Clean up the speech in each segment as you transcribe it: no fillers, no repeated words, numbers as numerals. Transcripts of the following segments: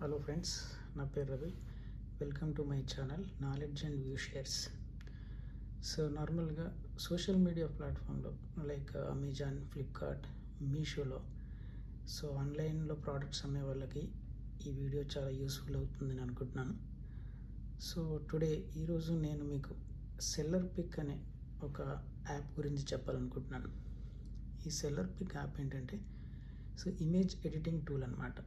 Hello friends, నా పేరు Ravi. Welcome to my channel knowledge and view shares. So నార్మల్గా social media ప్లాట్ఫామ్లో like Amazon, Flipkart, మీషోలో ఆన్లైన్లో ప్రోడక్ట్స్ అమ్మే వాళ్ళకి ఈ వీడియో చాలా యూస్ఫుల్ అవుతుందని అనుకుంటున్నాను. సో ఈరోజు నేను మీకు సెల్లర్ పిక్ అనే ఒక యాప్ గురించి చెప్పాలనుకుంటున్నాను. ఈ సెల్లర్ పిక్ యాప్ ఏంటంటే ఇమేజ్ ఎడిటింగ్ టూల్ అనమాట.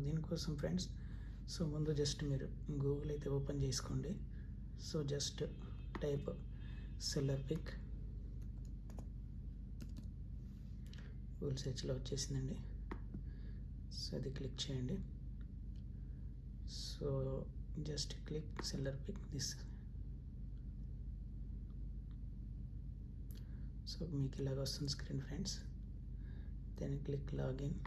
దీనికోసం ఫ్రెండ్స్ ముందు జస్ట్ మీరు గూగుల్ అయితే ఓపెన్ చేసుకోండి. Just type seller pick, Google సెర్చ్లో వచ్చేసిందండి. అది క్లిక్ చేయండి. Just click seller pick this. మీకు ఇలాగ వస్తుంది screen friends. Then click login.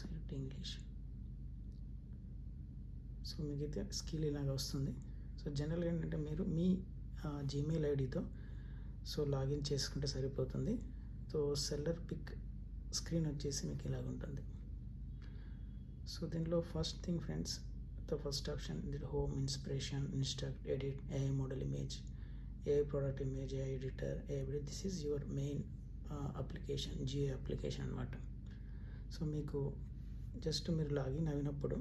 Select English. మీకైతే స్కిల్ ఇలాగ వస్తుంది. జనరల్గా ఏంటంటే మీరు మీ జీమెయిల్ ఐడితో లాగిన్ చేసుకుంటే సరిపోతుంది. సెల్లర్ పిక్ స్క్రీన్ వచ్చేసి మీకు ఇలాగ ఉంటుంది. దీంట్లో first thing friends, first option home, inspiration, instruct, edit, AI model image, AI product image, AI editor, AI. This is your main application, Jio application అనమాట. మీకు జస్ట్ మీరు లాగిన్ అయినప్పుడు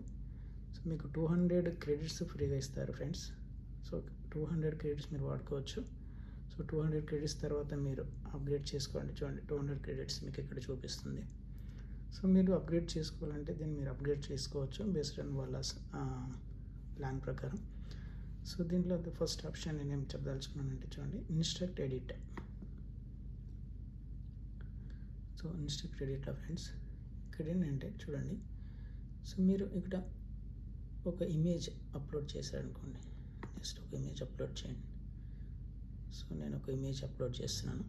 మీకు 200 క్రెడిట్స్ ఫ్రీగా ఇస్తారు ఫ్రెండ్స్. 200 క్రెడిట్స్ మీరు వాడుకోవచ్చు. 200 క్రెడిట్స్ తర్వాత మీరు అప్గ్రేడ్ చేసుకోండి. చూడండి, 200 క్రెడిట్స్ మీకు ఇక్కడ చూపిస్తుంది. మీరు అప్గ్రేడ్ చేసుకోవాలంటే దీన్ని మీరు అప్గ్రేడ్ చేసుకోవచ్చు బేస్డ్ ఆన్ వాళ్ళ ప్లాన్ ప్రకారం. దీంట్లో ఫస్ట్ ఆప్షన్ నేనేం చెప్పదలుచుకున్నానంటే చూడండి, ఇన్స్ట్రక్ట్ ఎడిట్. ఇన్స్ట్రక్ట్ ఎడిట్లో ఫ్రెండ్స్ ఇక్కడ ఏంటంటే చూడండి, మీరు ఇక్కడ ఒక ఇమేజ్ అప్లోడ్ చేశారనుకోండి. జస్ట్ ఒక ఇమేజ్ అప్లోడ్ చేయండి. నేను ఒక ఇమేజ్ అప్లోడ్ చేస్తున్నాను.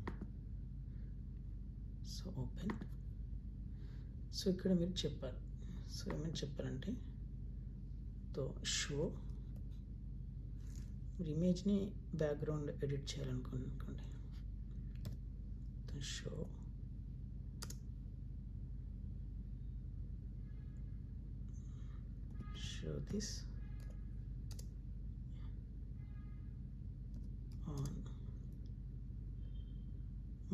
ఓపెన్. ఇక్కడ మీరు చెప్పాలి. ఏమని చెప్పాలంటే షో, మీరు ఇమేజ్ని బ్యాక్గ్రౌండ్ ఎడిట్ చేయాలనుకోండి. Show this on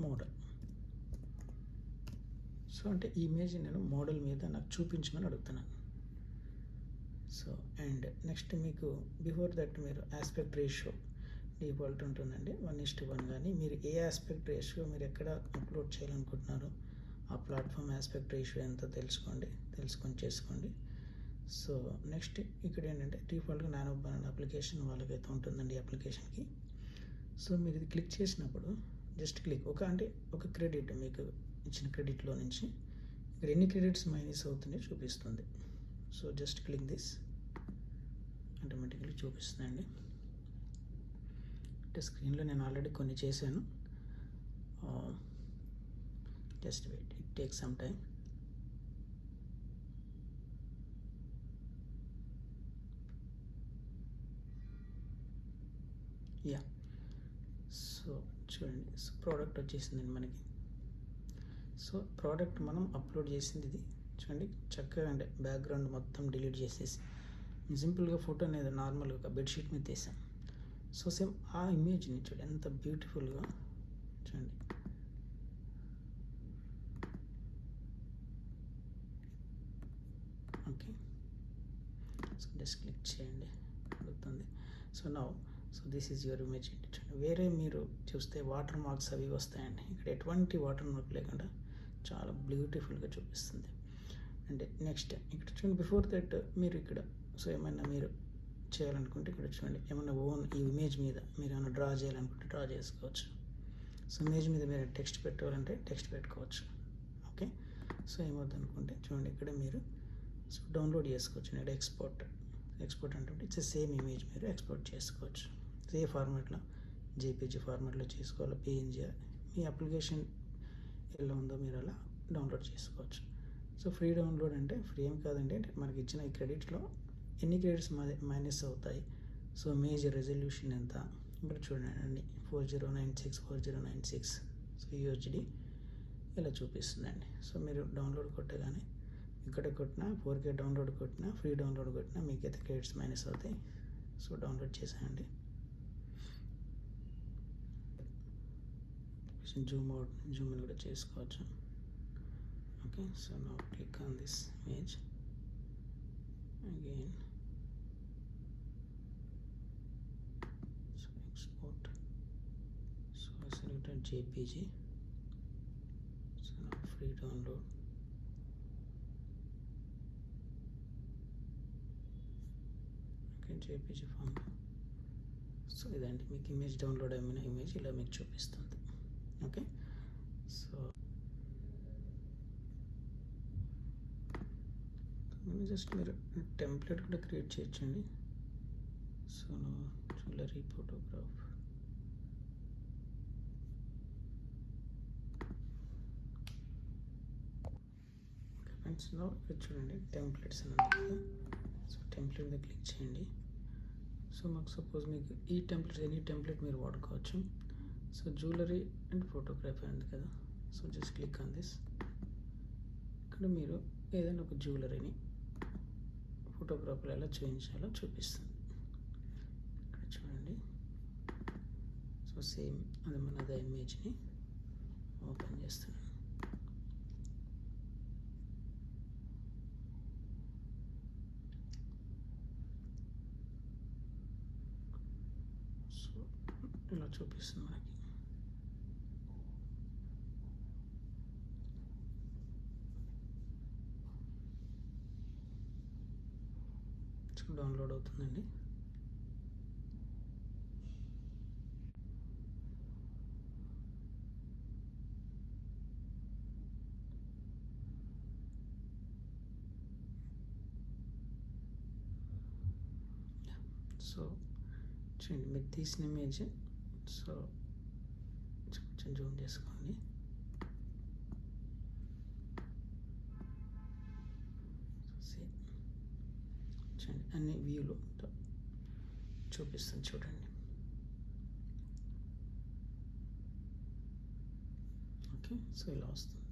model. అంటే ఈ ఇమేజ్ నేను మోడల్ మీద నాకు చూపించమని అడుగుతున్నాను. అండ్ నెక్స్ట్ మీకు బిఫోర్ దట్ మీరు ఆస్పెక్ట్ రేషియో డిఫాల్ట్ ఉంటుందండి 1:1. కానీ మీరు ఏ ఆస్పెక్ట్ రేషియో మీరు ఎక్కడ అప్లోడ్ చేయాలనుకుంటున్నారో ఆ ప్లాట్ఫామ్ ఆస్పెక్ట్ రేషియో ఎంతో తెలుసుకొని చేసుకోండి. నెక్స్ట్ ఇక్కడ ఏంటంటే డిఫాల్ట్గా నానో బనానా అప్లికేషన్ వాళ్ళకైతే ఉంటుందండి ఈ అప్లికేషన్కి. మీరు ఇది క్లిక్ చేసినప్పుడు జస్ట్ క్లిక్ ఒక క్రెడిట్ మీకు ఇచ్చిన క్రెడిట్లో నుంచి ఇక్కడ ఎన్ని క్రెడిట్స్ మైనస్ అవుతుందో చూపిస్తుంది. జస్ట్ క్లిక్ దిస్, ఆటోమేటిక్లీ చూపిస్తుందండి. అంటే స్క్రీన్లో నేను ఆల్రెడీ కొన్ని చేశాను. Just wait, it take some time. చూడండి, ప్రోడక్ట్ వచ్చేసిందండి మనకి. ప్రోడక్ట్ మనం అప్లోడ్ చేసింది ఇది. చూడండి, చక్కగా అంటే బ్యాక్గ్రౌండ్ మొత్తం డిలీట్ చేసేసి సింపుల్గా ఫోటో అనేది నార్మల్గా బెడ్షీట్ మీద తీసాం. సేమ్ ఆ ఇమేజ్ని చూడండి ఎంత బ్యూటిఫుల్గా. చూడండి, ఓకే. జస్ట్ క్లిక్ చేయండి, అడుగుతుంది. This is your image. వేరే మీరు చూస్తే వాటర్ మార్క్స్ అవి వస్తాయండి. ఇక్కడ ఎటువంటి వాటర్ మార్క్ లేకుండా చాలా బ్యూటిఫుల్గా చూపిస్తుంది. అంటే నెక్స్ట్ ఇక్కడ చూడండి, బిఫోర్ దట్ మీరు ఇక్కడ ఏమైనా మీరు చేయాలనుకుంటే ఇక్కడ చూడండి, ఏమైనా ఈ ఇమేజ్ మీద మీరు ఏమైనా డ్రా చేయాలనుకుంటే డ్రా చేసుకోవచ్చు. ఇమేజ్ మీద మీరు టెక్స్ట్ పెట్టాలంటే టెక్స్ట్ పెట్టుకోవచ్చు. ఓకే. ఏమవుతుంది అనుకుంటే చూడండి, ఇక్కడ మీరు డౌన్లోడ్ చేసుకోవచ్చు. ఇక్కడ ఎక్స్పోర్ట్ అంటే ఇట్స్ సేమ్ ఇమేజ్ మీరు ఎక్స్పోర్ట్ చేసుకోవచ్చు. ఏ ఫార్మాట్లో, జేపీజీ ఫార్మాట్లో చేసుకోవాలి, పిఎన్జీ, మీ అప్లికేషన్ ఎలా ఉందో మీరు అలా డౌన్లోడ్ చేసుకోవచ్చు. ఫ్రీ డౌన్లోడ్ అంటే ఫ్రీ ఏం కాదండి, మనకి ఇచ్చిన ఈ క్రెడిట్లో ఎన్ని క్రెడిట్స్ మైనస్ అవుతాయి, మేజర్ రెజల్యూషన్ ఎంత ఇక్కడ చూడండి, 4096 4096 యూహెచ్డి ఇలా చూపిస్తుందండి. సో మీరు డౌన్లోడ్ కొట్టగానే ఇక్కడ కొట్టినా 4K డౌన్లోడ్ కొట్టినా ఫ్రీ డౌన్లోడ్ కొట్టినా మీకైతే క్రెడిట్స్ మైనస్ అవుతాయి. సో డౌన్లోడ్ చేసేయండి. జూమ్ అవుట్ జూమ్ ఇన్ కూడా చేసుకోవచ్చు. Okay, so now click on this image again. So export. So I selected JPG. So now free download. Okay, JPG form. So ఇదండి మీకు image download అయిన image ఇలా మీకు చూపిస్తుంది. Okay, so just మీరు template కూడా క్రియేట్ చేయొచ్చండి. So jewellery photograph. Okay friends, ఇక్కడ చూడండి టెంప్లెట్స్ అని ఉంది కదా. సో టెంప్లెట్ మీద క్లిక్ చేయండి. సో మాకు సపోజ్ మీకు ఈ టెంప్లెట్ ఎనీ టెంప్లెట్ మీరు వాడుకోవచ్చు. సో జ్యువెలరీ అండ్ ఫోటోగ్రఫీ ఉంది కదా. So just click on this. ఇక్కడ మీరు ఏదైనా ఒక జ్యువెలరీని ఫోటోగ్రాఫ్లో ఎలా చూపించాలో చూపిస్తుంది. ఇక్కడ చూడండి. సో సేమ్ అది మనది ఇమేజ్ని ఓపెన్ చేస్తున్నాను. సో ఇలా చూపిస్తుంది మనకి. డౌన్లోడ్ అవుతుందండి. సో చూడండి మీరు తీసిన ఇమేజ్. సో కొంచెం జూమ్ చేసుకోండి. చూడండి అన్ని వ్యూలో చూపిస్తుంది చూడండి. ఓకే, సో ఇలా వస్తుంది.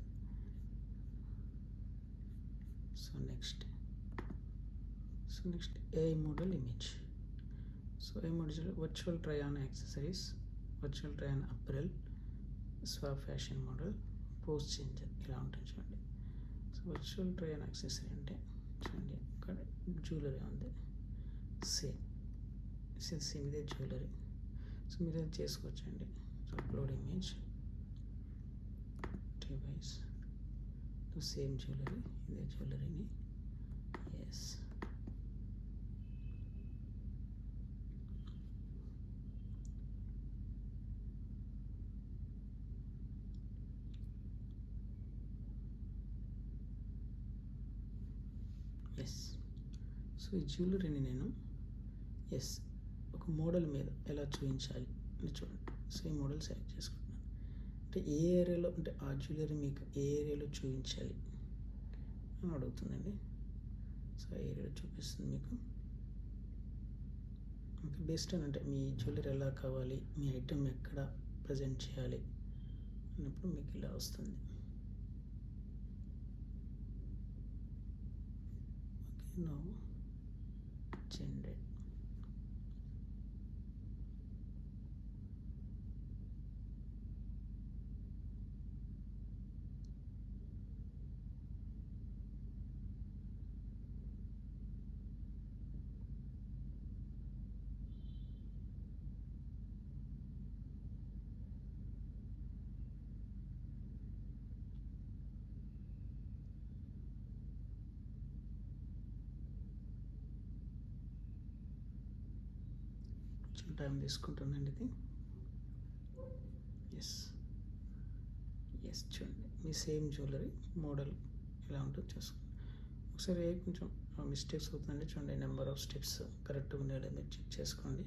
So next AI model image. So AI model virtual try on accessories, virtual try on apparel, swap fashion model, post changer ఇలా ఉంటుంది చూడండి. So virtual try on accessory అంటే చూడండి ఇక్కడ జ్యువెలరీ ఉంది. సేమ్ ఇదే జ్యువెలరీ. సో మీరు అది చేసుకోవచ్చండి. So upload image device to same jewellery, ఇదే జ్యువెలరీని. Yes, yes. సో ఈ జ్యువెలరీని నేను ఒక మోడల్ మీద ఎలా చూపించాలి అని చూడండి. సో ఈ మోడల్ సెలెక్ట్ చేసుకుంటున్నాను. అంటే ఏ ఏరియాలో, అంటే ఆ జ్యువెలరీ మీకు ఏ ఏరియాలో చూపించాలి అని అడుగుతుందండి. సో ఆ ఏరియాలో చూపిస్తుంది మీకు. ఓకే, బెస్ట్ అని అంటే మీ జ్యువెలరీ ఎలా కావాలి, మీ ఐటెం ఎక్కడ ప్రజెంట్ చేయాలి అన్నప్పుడు మీకు ఇలా వస్తుంది. Okay, now generate. కొంచెం టైం తీసుకుంటుందండి ఇది. ఎస్ చూడండి మీ సేమ్ జ్యువెలరీ మోడల్ ఎలా ఉంటుందో చూసుకోండి. ఒకసారి కొంచెం మిస్టేక్స్ అవుతుందండి. చూడండి నెంబర్ ఆఫ్ స్టెప్స్ కరెక్ట్గా ఉండేలా మీరు చెక్ చేసుకోండి.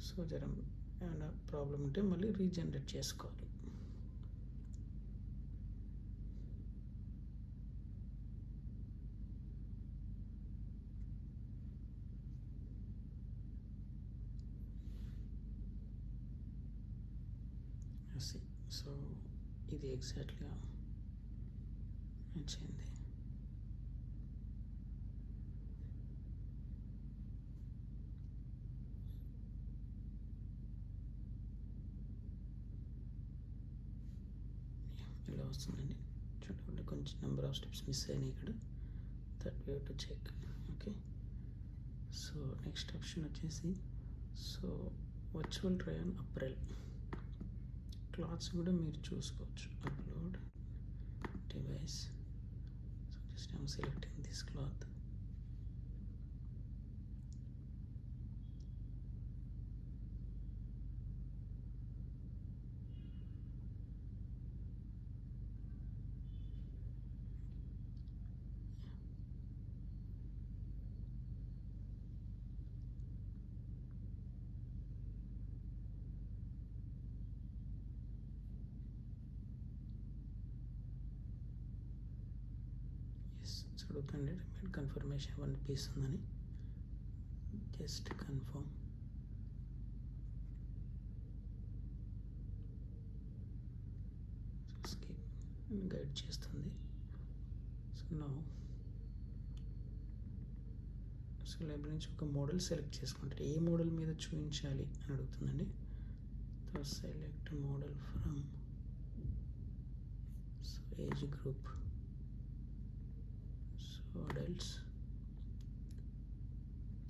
సో ఏమైనా ప్రాబ్లం ఉంటే మళ్ళీ రీజనరేట్ చేసుకోవాలి. సో ఇది ఎగ్జాక్ట్గా నచ్చింది. ఇలా వస్తుందండి. చూడండి కొంచెం నెంబర్ ఆఫ్ స్టెప్స్ మిస్ అయినాయి ఇక్కడ. దట్ వే టు చెక్. ఓకే, సో నెక్స్ట్ ఆప్షన్ వచ్చేసి so virtual try on apparel. Clothes కూడా మీరు చూసుకోవచ్చు. Upload device. So just I'm selecting this cloth. అడుగుతుంది రిమైండ్ కన్ఫర్మేషన్ 1 పీస్ ఉందని. Just confirm. స్కిప్ గైడ్ చేస్తుంది. సో నౌ సో లైబ్రరీ నుంచి ఒక మోడల్ సెలెక్ట్ చేసుకుంటారు. ఏ మోడల్ మీద చూపించాలి అని అడుగుతుందండి. So select model from so age group adults.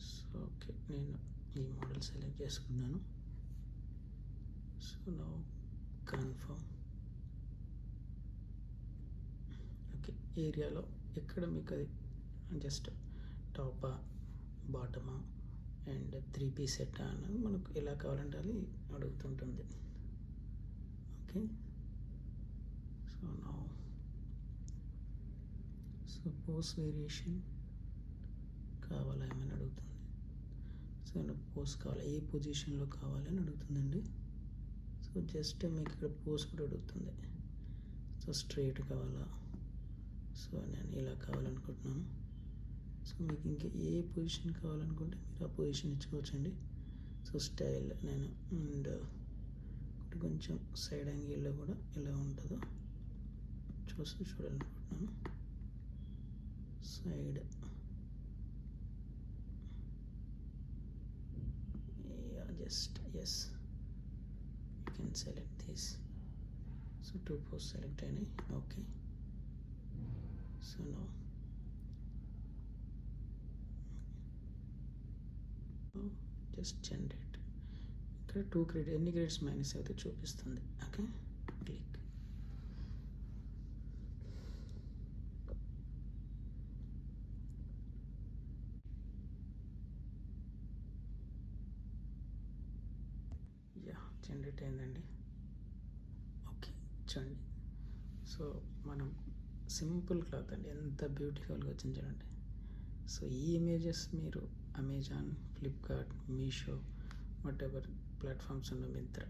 So okay, నేను ఈ మోడల్ సెలెక్ట్ చేసుకున్నాను. So now confirm. ఓకే, ఏరియాలో ఎక్కడ మీకు అది జస్ట్ టాపా బాటమా అండ్ 3 పీస్ సెట్ అన్నది మనకు ఎలా కావాలంటే అది అడుగుతుంటుంది. Okay, so now so post variation కావాలా ఏమైనా అడుగుతుంది. సో పోస్ట్ కావాలి, ఏ పొజిషన్లో కావాలని అడుగుతుందండి. సో జస్ట్ మీకు ఇక్కడ పోస్ట్ కూడా అడుగుతుంది. సో స్ట్రైట్ కావాలా, సో నేను ఇలా కావాలనుకుంటున్నాను. సో మీకు ఇంకా ఏ పొజిషన్ కావాలనుకుంటే మీరు ఆ పొజిషన్ ఇచ్చుకోవచ్చండి. సో స్టైల్ నేను అండ్ కొంచెం సైడ్ యాంగిల్లో కూడా ఎలా ఉంటుందో చూడాలనుకుంటున్నాను. Side, yeah, just yes, you can select this. So 2 post select any. Okay, so now just generate. ఇక్కడ 2 గ్రేడ్ ఎన్ని గ్రేడ్స్ మైనస్ అయితే చూపిస్తుంది. Okay, click. జనరేట్ అయిందండి. ఓకే, చూడండి. సో మనం సింపుల్ క్లాత్ అండి, ఎంత బ్యూటిఫుల్గా వచ్చింది చూడండి. సో ఈ ఇమేజెస్ మీరు Amazon, Flipkart, Meesho, what ever platforms ఉన్న మింత్రా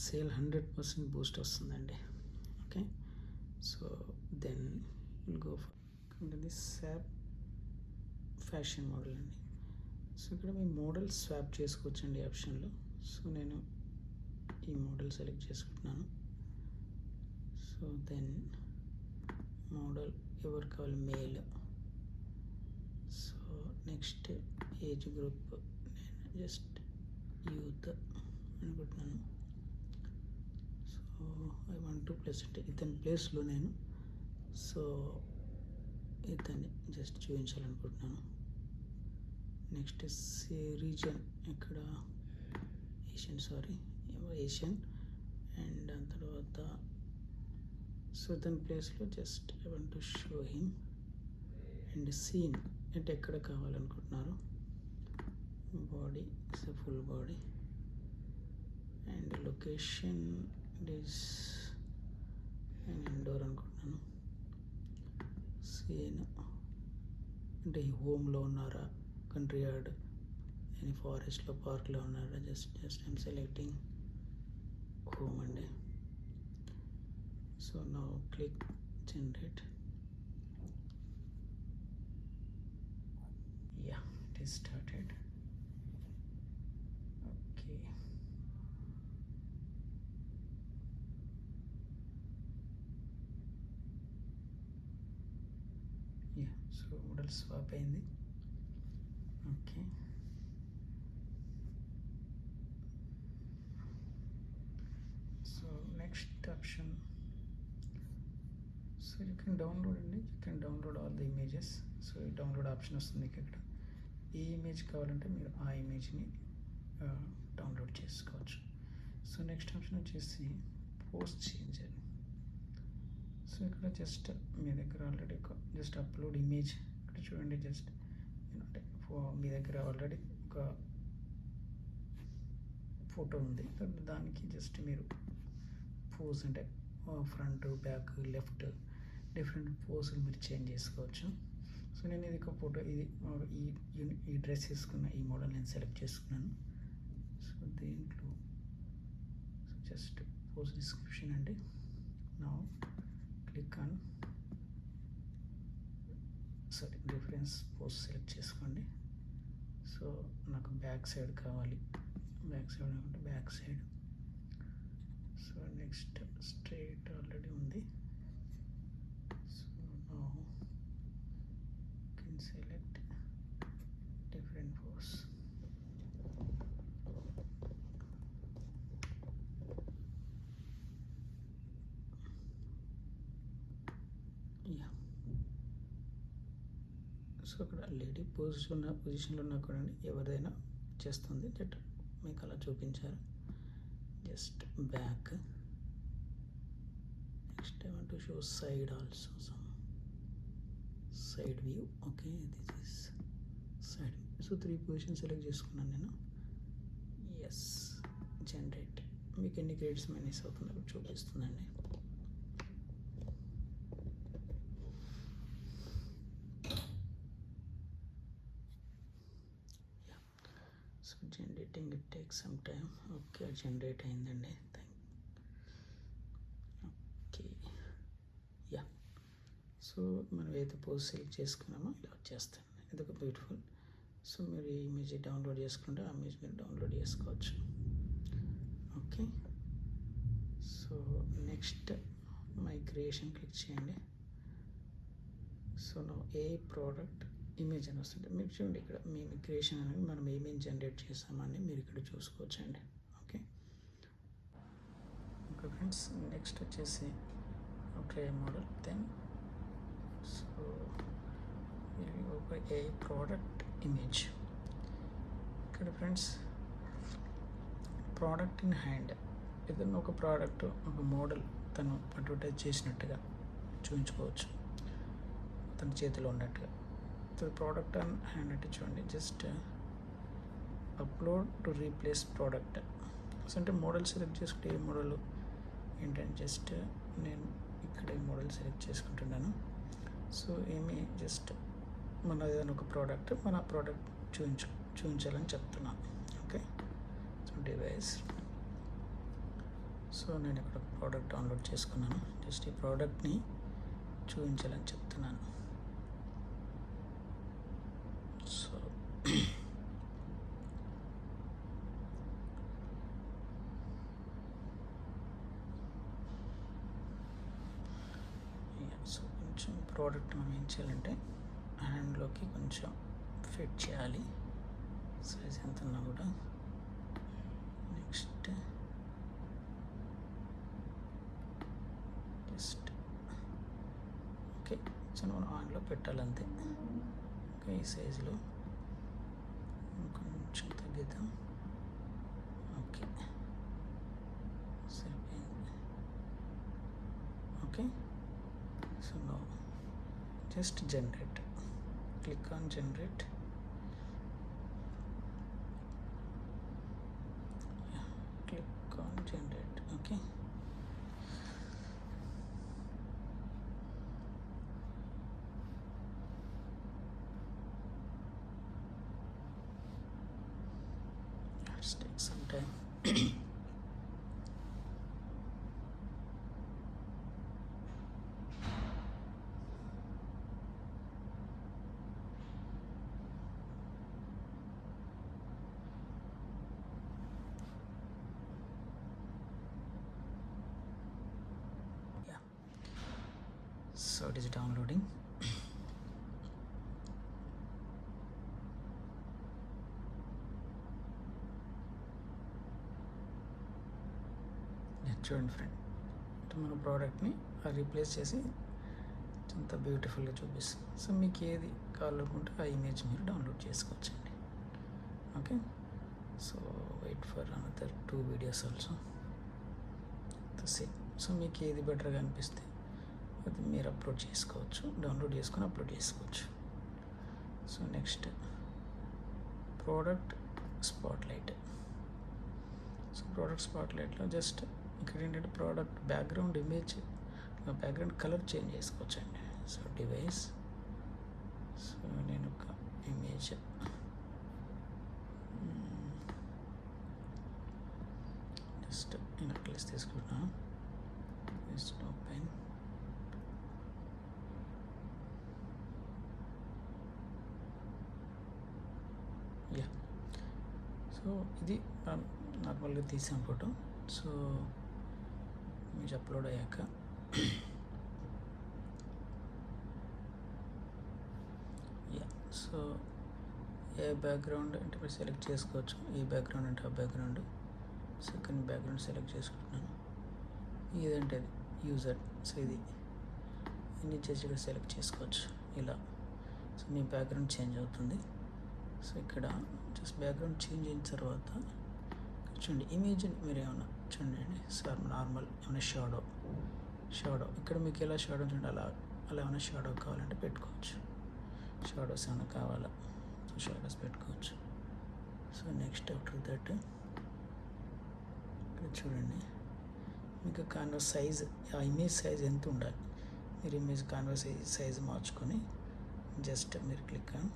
సేల్ 100% బూస్ట్ వస్తుందండి. Okay, so then will go for this swap fashion model అండి. సో ఇక్కడ మీ మోడల్ స్వాప్ చేసుకోవచ్చండి ఆప్షన్లో. సో నేను ఈ మోడల్ సెలెక్ట్ చేసుకుంటున్నాను. సో దెన్ మోడల్ ఎవరు కావాలి, male. So next age group నేను జస్ట్ యూత్ అనుకుంటున్నాను. So I want to place అంటే ఇతని ప్లేస్లో నేను సో ఇతన్ని జస్ట్ చూపించాలనుకుంటున్నాను. నెక్స్ట్ రీజన్ ఇక్కడ ఏషియన్ అండ్ దాని తర్వాత సో దాని ప్లేస్లో just I want to show him and scene అంటే ఎక్కడ కావాలనుకుంటున్నారు. Body it's full body and location is and indoor అనుకుంటున్నాను. సీన్ అంటే హోమ్లో ఉన్నారా, కంట్రీ యార్డ్, ఎనీ ఫారెస్ట్లో, పార్క్లో ఉన్నారా. జస్ట్ ఐమ్ సెలెక్టింగ్ హోమ్ అండి. So now click generate. Yeah, it is started. Okay, so model swap అయింది. Okay, so next option, so you can download అండి, you can download all the images. So download option వస్తుంది మీకు ఇక్కడ. ఏ image కావాలంటే మీరు ఆ ఇమేజ్ని డౌన్లోడ్ చేసుకోవచ్చు. సో నెక్స్ట్ ఆప్షన్ వచ్చేసి పోస్ట్ చేంజ్ అని. సో ఇక్కడ జస్ట్ మీ దగ్గర ఆల్రెడీ జస్ట్ అప్లోడ్ ఇమేజ్, ఇక్కడ చూడండి జస్ట్ అంటే మీ దగ్గర ఆల్రెడీ ఒక ఫోటో ఉంది, దానికి జస్ట్ మీరు పోజ్ అంటే ఫ్రంట్, బ్యాక్, లెఫ్ట్ డిఫరెంట్ పోజులు మీరు చేంజ్ చేసుకోవచ్చు. సో నేను ఇది ఒక ఫోటో, ఇది ఈ డ్రెస్ వేసుకున్న ఈ మోడల్ నేను సెలెక్ట్ చేసుకున్నాను. సో దీంట్లో సో జస్ట్ పోజ్ డిస్క్రిప్షన్ అండి. Now click on reference pose select చేసుకోండి. సో నాకు బ్యాక్ సైడ్ కావాలి, బ్యాక్ సైడ్ అంటే back side. So next straight already ఉంది. So now can select different pose. So అక్కడ లేడీ పొజిషన్లో ఉన్నా కూడా ఎవరిదైనా చేస్తుంది, జస్ట్ మీకు అలా చూపించారు. Just back. Next I want to show side also, some side view. Okay, this is side. So 3 position select చేసుకున్నాను నేను. Yes, generate. మీకు ఎన్ని క్రెడిట్స్ మైనస్ అవుతుందో చూపిస్తుందండి. So generating, it take some time. Okay, generate అయిందండి. Okay, yeah. So మనం ఏదైతే pose select చేసుకున్నామో ఇలా వచ్చేస్తాను. ఇది ఒక బ్యూటిఫుల్. సో మీరు ఈ ఇమేజ్ డౌన్లోడ్ చేసుకుంటే ఆ ఇమేజ్ మీరు డౌన్లోడ్ చేసుకోవచ్చు. Okay, so next migration click చేయండి. సో ఏ ప్రోడక్ట్ ఇమేజ్ అని వస్తుంది. మీరు చూడండి ఇక్కడ మీ మిగ్రేషన్ అనేది మనం ఏమేమి జనరేట్ చేస్తామని మీరు ఇక్కడ చూసుకోవచ్చండి. ఓకే ఓకే ఫ్రెండ్స్, నెక్స్ట్ వచ్చేసి ఓకే మోడల్. దెన్ సో ఒక ఏ ప్రోడక్ట్ ఇమేజ్. ఇక్కడ ఫ్రెండ్స్ ప్రోడక్ట్ ఇన్ హ్యాండ్, ఏదైనా ఒక ప్రోడక్ట్ ఒక మోడల్ తను అడ్వర్టైజ్ చేసినట్టుగా చూపించుకోవచ్చు, తన చేతిలో ఉన్నట్టుగా. ప్రోడక్ట్ అండ్ హ్యాండ్ అంటే చూడండి, just upload to replace product. So అంటే మోడల్ సెలెక్ట్ చేసుకుంటే ఏ మోడల్ ఏంటంటే జస్ట్ నేను ఇక్కడ ఈ మోడల్ సెలెక్ట్ చేసుకుంటున్నాను. సో ఏమి జస్ట్ మన ఏదైనా ఒక ప్రోడక్ట్ మన ప్రోడక్ట్ చూపించాలని చెప్తున్నాను. Okay, so device. సో నేను ఇక్కడ ఒక ప్రోడక్ట్ డౌన్లోడ్ చేసుకున్నాను, జస్ట్ ఈ ప్రోడక్ట్ని చూపించాలని చెప్తున్నాను. సో సో కొంచెం ప్రోడక్ట్ మనం ఏం చేయాలంటే హ్యాండ్లోకి కొంచెం ఫిట్ చేయాలి, సైజ్ ఎంత ఉన్నా కూడా. నెక్స్ట్ జస్ట్ ఓకే, సో మనం ఆన్లో పెట్టాలంతే. ఓకే, ఈ సైజులో కొంచెం తగ్గిద్దాం. ఓకే, సరిపోయింది. Okay, so no just generate. Click on generate. Click on generate. Okay, let's take some time. Yeah, so it is downloading. చూడండి ఫ్రెండ్, మన ప్రోడక్ట్ని రీప్లేస్ చేసి అంత బ్యూటిఫుల్గా చూపిస్తుంది. సో మీకు ఏది కావాలనుకుంటే ఆ ఇమేజ్ మీరు డౌన్లోడ్ చేసుకోవచ్చండి. Okay, so wait for another 2 videos also the same. So మీకు ఏది బెటర్గా అనిపిస్తే అది మీరు అప్లోడ్ చేసుకోవచ్చు, డౌన్లోడ్ చేసుకొని అప్లోడ్ చేసుకోవచ్చు. So next product spotlight. So product స్పాట్లైట్లో జస్ట్ ఇక్కడ ఏంటంటే product background image, background colour change చేసుకోవచ్చు అండి. సో డివైస్, సో నేను ఒక ఇమేజ్ జస్ట్ నేను క్లిక్ తీసుకుంటున్నాను. Just open. యా, సో ఇది నార్మల్గా తీసాం ఫోటో. సో ఇమేజ్ అప్లోడ్ అయ్యాక సో ఏ బ్యాక్గ్రౌండ్ అంటే మీరు సెలెక్ట్ చేసుకోవచ్చు. ఏ బ్యాక్గ్రౌండ్ అంటే ఆ బ్యాక్గ్రౌండ్. సెకండ్ బ్యాక్గ్రౌండ్ సెలెక్ట్ చేసుకుంటున్నాను. ఇదంటే అది యూజర్. సో ఇది ఇన్ని చేసి ఇక్కడ సెలెక్ట్ చేసుకోవచ్చు ఇలా. సో మీ బ్యాక్గ్రౌండ్ చేంజ్ అవుతుంది. సో ఇక్కడ జస్ట్ బ్యాక్గ్రౌండ్ చేంజ్ అయిన తర్వాత చూడండి ఇమేజ్ మీరు ఏమన్నా చూడండి సార్ నార్మల్ ఏమైనా షాడో ఇక్కడ మీకు ఎలా షాడో చూడండి అలా ఏమైనా షాడో కావాలంటే పెట్టుకోవచ్చు. షాడోస్ ఏమైనా కావాలా సో షాడోస్ పెట్టుకోవచ్చు. సో నెక్స్ట్ ఆఫ్టర్ దట్ ఇక్కడ చూడండి మీకు కాన్వాస్ సైజ్, ఆ ఇమేజ్ సైజ్ ఎంత ఉండాలి. మీరు ఇమేజ్ కాన్వాస్ సైజ్ మార్చుకొని జస్ట్ మీరు క్లిక్ ఆన్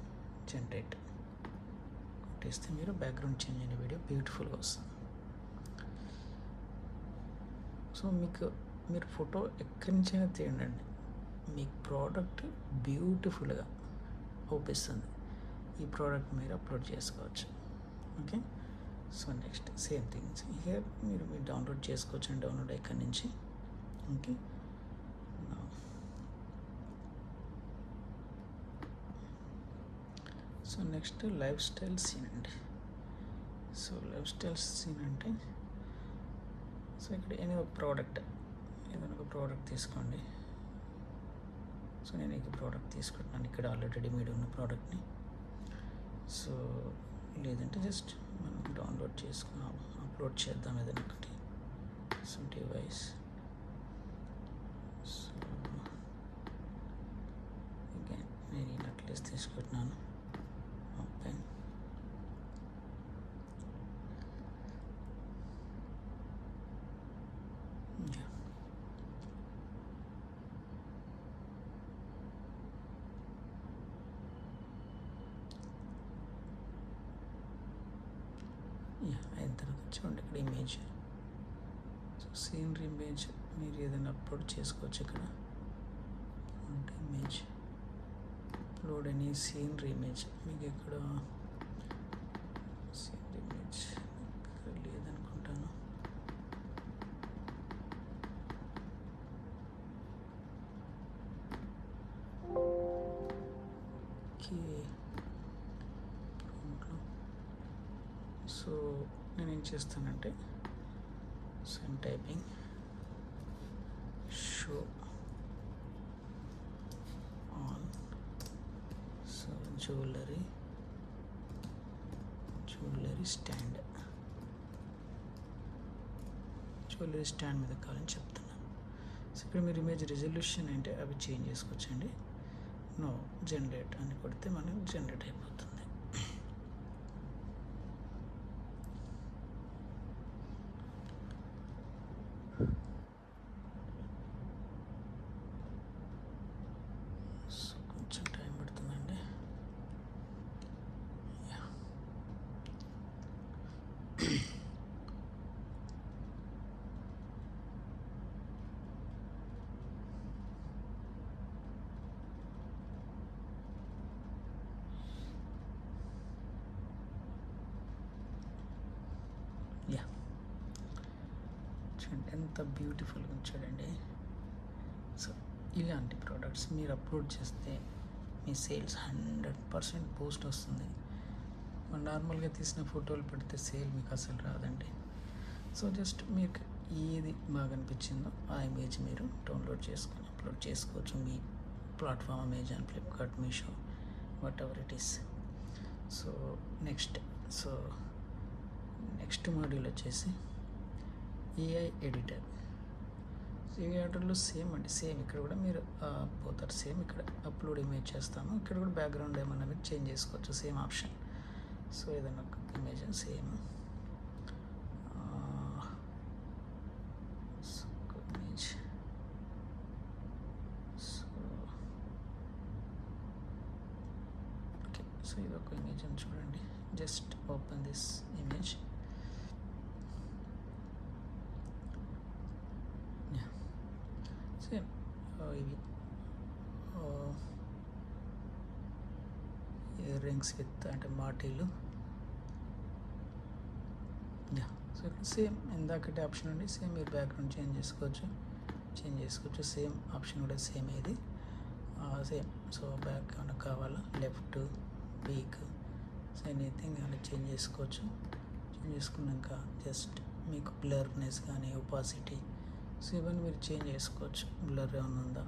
జనరేట్ కొట్టేస్తే మీరు బ్యాక్గ్రౌండ్ చేంజ్ అయిన వీడియో బ్యూటిఫుల్గా వస్తుంది. సో మీరు ఫోటో ఎక్కడి నుంచైనా తీయండి, మీ ప్రోడక్ట్ బ్యూటిఫుల్గా అవుపిస్తుంది. ఈ ప్రోడక్ట్ మీరు అప్లోడ్ చేసుకోవచ్చు. Okay, so next same things here మీరు డౌన్లోడ్ చేసుకోవచ్చు అండి, డౌన్లోడ్ ఎక్కడి నుంచి. Okay, so next life style scene అండి. సో లైఫ్ స్టైల్ సీన్ అంటే సో ఇక్కడ ఏదైనా ఒక ప్రోడక్ట్ తీసుకోండి. సో నేను ఈ ప్రోడక్ట్ తీసుకుంటున్నాను, ఇక్కడ ఆల్రెడీ రెడీమేడ్ ఉన్న ప్రోడక్ట్ని. సో లేదంటే జస్ట్ మనం డౌన్లోడ్ చేసుకున్నాం, అప్లోడ్ చేద్దాం ఏదైనా ఒకటి. సో డివైస్, సో అగైన్ నేను ఈ నెక్లెస్ తీసుకుంటున్నాను. ఓపెన్. అయిన తర్వాత చూడండి ఇక్కడ ఇమేజ్. సో సీనరీ ఇమేజ్ మీరు ఏదైనా అప్లోడ్ చేసుకోవచ్చు. ఇక్కడ అంటే ఇమేజ్ అప్లోడ్ అని సీనరీ ఇమేజ్ మీకు ఇక్కడ సీనరీ ఇమేజ్ ఇక్కడ లేదనుకుంటాను. ఓకే, సో నేనేం చేస్తానంటే so I'm typing show on. So jewellery stand మీద కావాలని చెప్తున్నాను. సో ఇక్కడ మీరు ఇమేజ్ రెజల్యూషన్ అంటే అవి చేంజ్ చేసుకోవచ్చండి. నో జనరేట్ అని కొడితే మనకి జనరేట్ అయిపోతుంది. సో కొంచెం టైం పడుతుందండి. చూడండి ఎంత బ్యూటిఫుల్గా ఉంచాడండి. సో ఇలాంటి ప్రోడక్ట్స్ మీరు అప్లోడ్ చేస్తే మీ సేల్స్ 100% బూస్ట్ వస్తుంది. నార్మల్గా తీసిన ఫోటోలు పెడితే సేల్ మీకు అసలు రాదండి. సో జస్ట్ మీకు ఏది బాగా అనిపించిందో ఆ ఇమేజ్ మీరు డౌన్లోడ్ చేసుకొని అప్లోడ్ చేసుకోవచ్చు మీ platform, Amazon, Flipkart, Meesho, what ever it is. So next module వచ్చేసి ఏఐ ఎడిటర్. ఏఐ ఎడిటర్లో సేమ్ ఇక్కడ కూడా మీరు పోతారు. సేమ్ ఇక్కడ అప్లోడ్ ఇమేజ్ చేస్తాము, ఇక్కడ కూడా బ్యాక్గ్రౌండ్ ఏమన్నా మీరు చేంజ్ చేసుకోవచ్చు, సేమ్ ఆప్షన్. సో ఏదైనా ఒక ఇమేజ్ సేమ్ ఇమేజ్. సో ఇది ఒక ఇమేజ్ అని చూడండి. Just open this image. Same ఇవి ఇయర్ రింగ్స్ విత్ అంటే మాటీలు. సో ఇక్కడ సేమ్ ఇందాకటి ఆప్షన్ అండి, సేమ్ మీరు బ్యాక్గ్రౌండ్ చేంజ్ చేసుకోవచ్చు. సేమ్ ఆప్షన్ కూడా సేమ్ ఇది సేమ్. సో బ్యాక్ ఏమైనా కావాలా, లెఫ్ట్, వీక్, సో ఎనీథింగ్ ఏమైనా చేంజ్ చేసుకోవచ్చు. చేంజ్ చేసుకున్నాక జస్ట్ మీకు బ్లర్నెస్ కానీ, ఒపాసిటీ, సో ఇవన్నీ మీరు చేంజ్ చేసుకోవచ్చు. బ్లర్ ఏమైనా ఉందా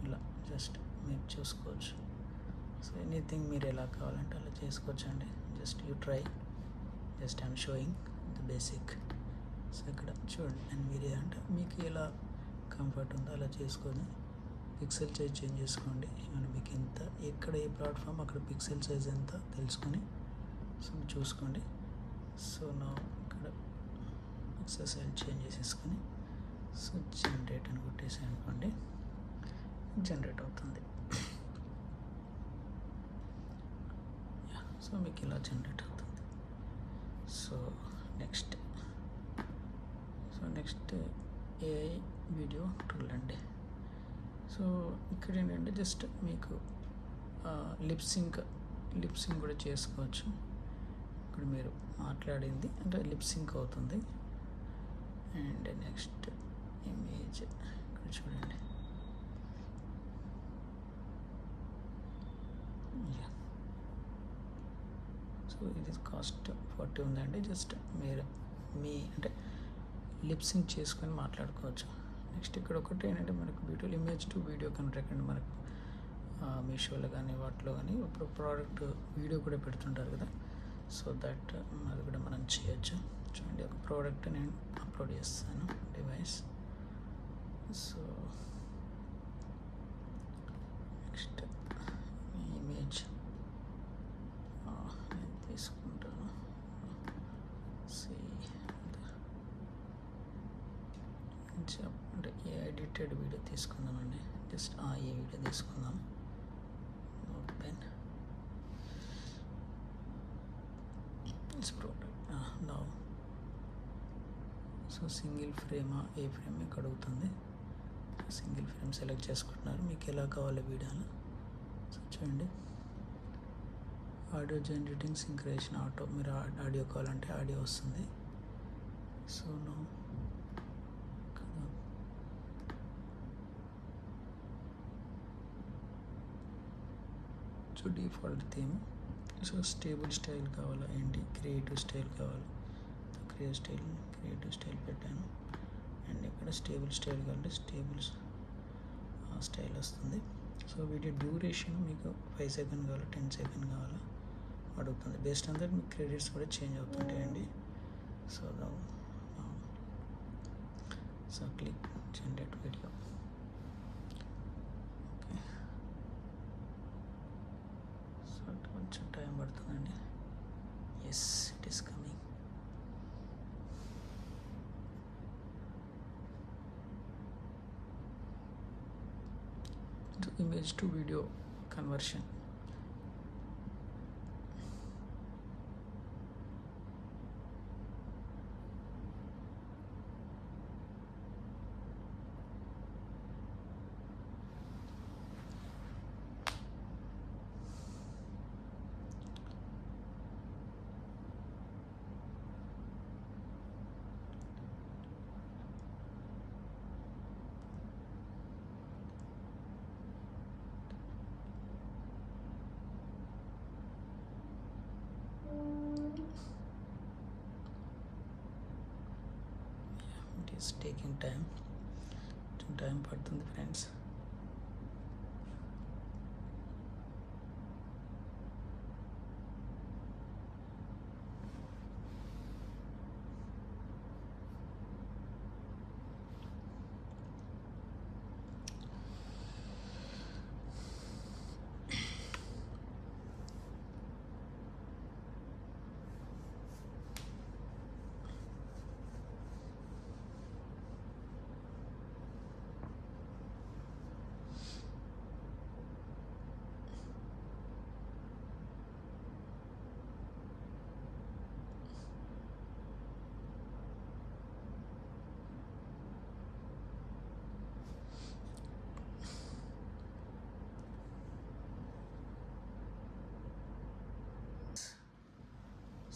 ఇలా జస్ట్ మీరు చూసుకోవచ్చు. సో ఎనీథింగ్ మీరు ఎలా కావాలంటే అలా చేసుకోవచ్చు అండి. Just you try, just I'm showing the basic. So ఇక్కడ చూడండి, అండ్ మీరు ఏదంటే మీకు ఎలా కంఫర్ట్ ఉందో అలా చేసుకొని పిక్సెల్ సైజ్ చేంజ్ చేసుకోండి. ఏమైనా మీకు ఎంత ఎక్కడ ఏ ప్లాట్ఫామ్ అక్కడ పిక్సెల్ సైజ్ ఎంత తెలుసుకొని సో చూసుకోండి. సో నా ఇక్కడ పిక్సెల్ సైజ్ చేంజ్ చేసేసుకొని సో జనరేట్ అని కొట్టేసి అనుకోండి, జనరేట్ అవుతుంది. సో మీకు ఇలా జనరేట్ అవుతుంది. So next AI video tool అండి. సో ఇక్కడ ఏంటంటే జస్ట్ మీకు లిప్సింక్ కూడా చేసుకోవచ్చు. ఇక్కడ మీరు మాట్లాడింది అంటే లిప్సింక్ అవుతుంది. అండ్ నెక్స్ట్ ఇమేజ్ ఇక్కడ చూడండి. సో ఇది కాస్ట్ 40 ఉందండి. జస్ట్ మీరు మీ అంటే లిప్సింక్ చేసుకొని మాట్లాడుకోవచ్చు. నెక్స్ట్ ఇక్కడ ఒకటి ఏంటంటే మనకు beautiful image to video convert అండి. మనకు మీషోలో కానీ వాటిలో కానీ ఇప్పుడు ప్రోడక్ట్ వీడియో కూడా పెడుతుంటారు కదా, సో దట్ అది కూడా మనం చేయొచ్చు. చూడండి, ఒక ప్రోడక్ట్ నేను అప్లోడ్ చేస్తాను డివైస్. సో నెక్స్ట్ ఇమేజ్ నేను తీసుకుంటాను. అంటే ఏ ఎడిటెడ్ వీడియో తీసుకుందామండి. జస్ట్ ఈ వీడియో తీసుకుందాం. Open this product now. So single ఫ్రేమా, ఏ ఫ్రేమ్ మీకు అడుగుతుంది. సింగిల్ ఫ్రేమ్ సెలెక్ట్ చేసుకుంటున్నారు, మీకు ఎలా కావాలి వీడియోలో. సో చూడండి, ఆడియో జనరేటింగ్ సింక్రేషన్ ఆటో. మీరు ఆడియో కావాలంటే ఆడియో వస్తుంది. So no so default theme. So stable style కావాలా ఏంటి, క్రియేటివ్ స్టైల్ కావాలి. క్రియేటివ్ స్టైల్ పెట్టాను. అండ్ ఇక్కడ స్టేబుల్ స్టైల్ కావాలంటే స్టేబుల్ స్టైల్ వస్తుంది. సో వీడియో డ్యూరేషన్ మీకు 5 సెకండ్ కావాలా, 10 సెకండ్ కావాలా అడుగుతుంది. బేస్డ్ ఆన్ దట్ మీకు క్రెడిట్స్ కూడా చేంజ్ అవుతుంటాయండి. So click generate video. Okay, so కొంచెం టైం పడుతుందండి. Yes, it is coming. Image to video conversion. Is taking time పడుతుంది ఫ్రెండ్స్.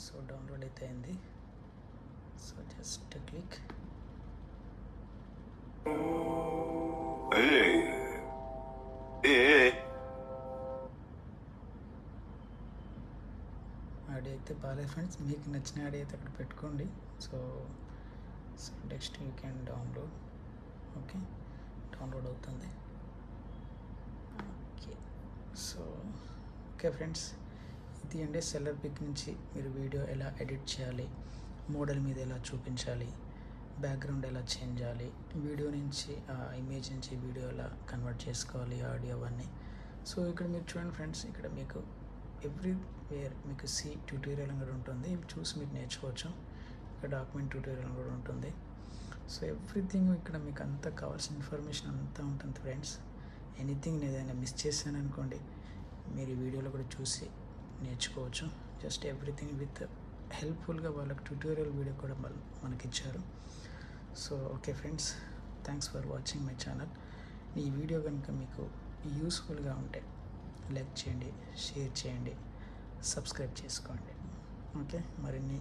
సో డౌన్లోడ్ అయితే అయింది. So just click. ఆడియో అయితే బాగాలేదు ఫ్రెండ్స్, మీకు నచ్చిన ఆడియో అయితే అక్కడ పెట్టుకోండి. So next you can download. Okay, download అవుతుంది. ఓకే ఫ్రెండ్స్, ఇది అంటే సెల్లర్ పిక్ నుంచి మీరు వీడియో ఎలా ఎడిట్ చేయాలి, మోడల్ మీద ఎలా చూపించాలి, బ్యాక్గ్రౌండ్ ఎలా చేంజ్ చేయాలి, వీడియో నుంచి ఇమేజ్ నుంచి వీడియో ఎలా కన్వర్ట్ చేసుకోవాలి, ఆడియో అవన్నీ. సో ఇక్కడ మీరు చూడండి ఫ్రెండ్స్, ఇక్కడ మీకు ఎవ్రీవేర్ మీకు ట్యూటోరియల్ కూడా ఉంటుంది. ఇవి చూసి మీరు నేర్చుకోవచ్చు. ఇక్కడ డాక్యుమెంట్ ట్యూటోరియల్ కూడా ఉంటుంది. సో ఎవ్రీథింగ్ ఇక్కడ మీకు అంతా కావాల్సిన ఇన్ఫర్మేషన్ అంతా ఉంటుంది ఫ్రెండ్స్. ఎనీథింగ్ ఏదైనా మిస్ చేశాను అనుకోండి, మీరు ఈ వీడియోలో కూడా చూసి నేర్చుకోవచ్చు. జస్ట్ ఎవ్రీథింగ్ విత్ హెల్ప్ఫుల్గా వాళ్ళకి ట్యూటోరియల్ వీడియో కూడా మనకి ఇచ్చారు. So okay friends, thanks for watching my channel. ఈ వీడియో కనుక మీకు యూస్ఫుల్గా ఉంటే లైక్ చేయండి, షేర్ చేయండి, సబ్స్క్రైబ్ చేసుకోండి. ఓకే, మరిన్ని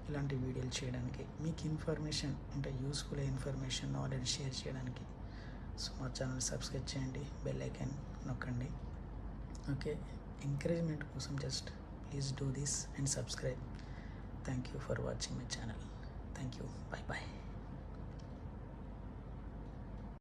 ఇలాంటి వీడియోలు చేయడానికి, మీకు ఇన్ఫర్మేషన్ అంటే యూస్ఫుల్ ఇన్ఫర్మేషన్ నాలెడ్జ్ షేర్ చేయడానికి సో మా ఛానల్ సబ్స్క్రైబ్ చేయండి, బెల్ ఐకాన్ నొక్కండి. ఓకే, ఎంకరేజ్మెంట్ కోసం just please do this and subscribe. Thank you for watching my channel. Thank you. Bye bye.